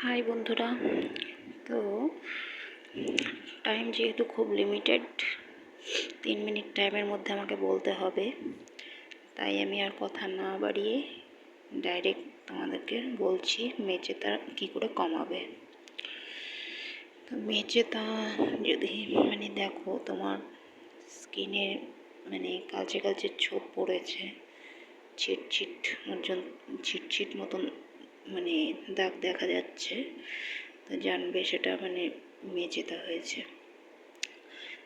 High বন্ধুরা, তো time যেহেতু খুব লিমিটেড, 3 মিনিট টাইমের মধ্যে আমাকে বলতে হবে, তাই আমি আর কথা না বাড়িয়ে ডাইরেক্ট তোমাদেরকে বলছি মেচেতা কী করে কমাবে। তো মেচেতা যদি দেখো তোমার স্কিনে কালচে কালচে ছোপ পড়েছে, ছিটছিট মতন দাগ দেখা যাচ্ছে, তো জানবে সেটা মেচেতা হয়েছে।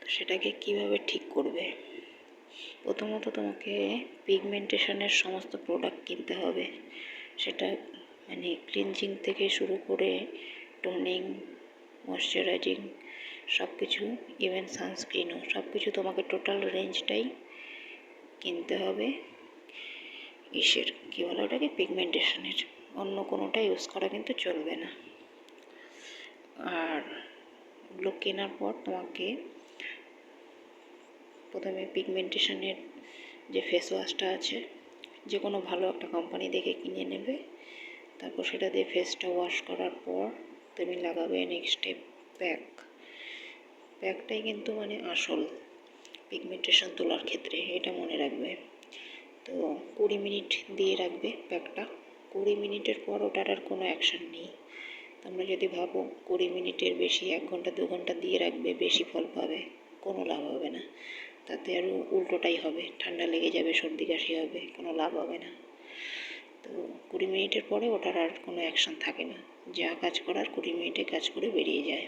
তো সেটাকে কিভাবে ঠিক করবে? প্রথমত তোমাকে পিগমেন্টেশনের সমস্ত প্রোডাক্ট কিনতে হবে। সেটা ক্লিনজিং থেকে শুরু করে টোনিং, ময়শ্চারাইজিং সব কিছু, ইভেন সানস্ক্রিনও, সব কিছু তোমাকে টোটাল রেঞ্জটাই কিনতে হবে। কী বলে ওটাকে, পিগমেন্টেশনের। অন্য কোনোটা ইউজ করা কিন্তু চলবে না। আর ওগুলো কেনার পর তোমাকে প্রথমে পিগমেন্টেশনের যে ফেস ওয়াশটা আছে, যে কোনো ভালো একটা কোম্পানি দেখে কিনে নেবে। তারপর সেটা দিয়ে ফেসটা ওয়াশ করার পর তুমি লাগাবে নেক্সট স্টেপ প্যাকটাই কিন্তু আসল পিগমেন্টেশন তোলার ক্ষেত্রে, এটা মনে রাখবে। তো 20 মিনিট দিয়ে রাখবে প্যাকটা। 20 মিনিটের পর ওটার আর কোনো অ্যাকশান নেই। তোমরা যদি ভাবো 20 মিনিটের বেশি, 1 ঘন্টা 2 ঘন্টা দিয়ে রাখবে, বেশি ফল পাবে, কোনো লাভ হবে না। তাতে আরও উল্টোটাই হবে, ঠান্ডা লেগে যাবে, সর্দি কাশি হবে, কোনো লাভ হবে না। তো 20 মিনিটের পরে ওটার আর কোনো অ্যাকশান থাকে না, যা কাজ করার 20 মিনিটে কাজ করে বেরিয়ে যায়।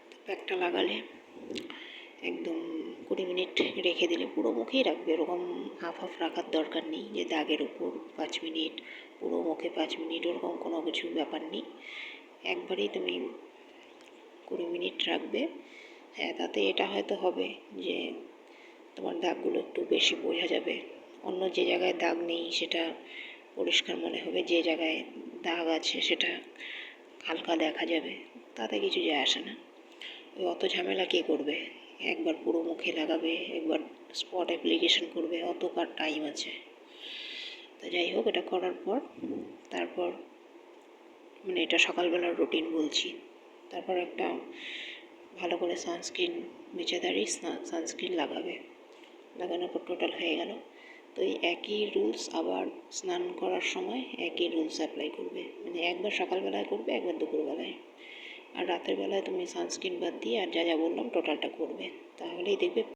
তো প্যাকটা লাগালে একদম 20 মিনিট রেখে দিলে, পুরো মুখেই রাখবে, এরকম হাফ রাখার দরকার নেই যে দাগের উপর 5 মিনিট, পুরো মুখে 5 মিনিট, ওরকম কোনো কিছু ব্যাপার নেই। একবারেই তুমি 20 মিনিট রাখবে। হ্যাঁ, তাতে এটা হয়তো হবে যে তোমার দাগগুলো একটু বেশি বোঝা যাবে। অন্য যে জায়গায় দাগ নেই সেটা পরিষ্কার মনে হবে, যে জায়গায় দাগ আছে সেটা হালকা দেখা যাবে, তাতে কিছু যায় আসে না। অত ঝামেলা কে করবে? একবার পুরো মুখে লাগাবে, একবার স্পট অ্যাপ্লিকেশন করবে, অত কার টাইম আছে? তো যাই হোক, এটা করার পর তারপর এটা সকালবেলার রুটিন বলছি। তারপর একটা ভালো করে সানস্ক্রিন, মেচেদারি সানস্ক্রিন লাগাবে। লাগানোর পর টোটাল হয়ে গেল। তো এই একই রুলস আবার স্নান করার সময় একই রুলস অ্যাপ্লাই করবে। একবার সকালবেলায় করবে, একবার দুপুরবেলায়, আর রাতের বেলায় তুমি সানস্ক্রিন বাদ দিয়ে আর যা যা বললাম টোটালটা করবে। তাহলেই দেখবে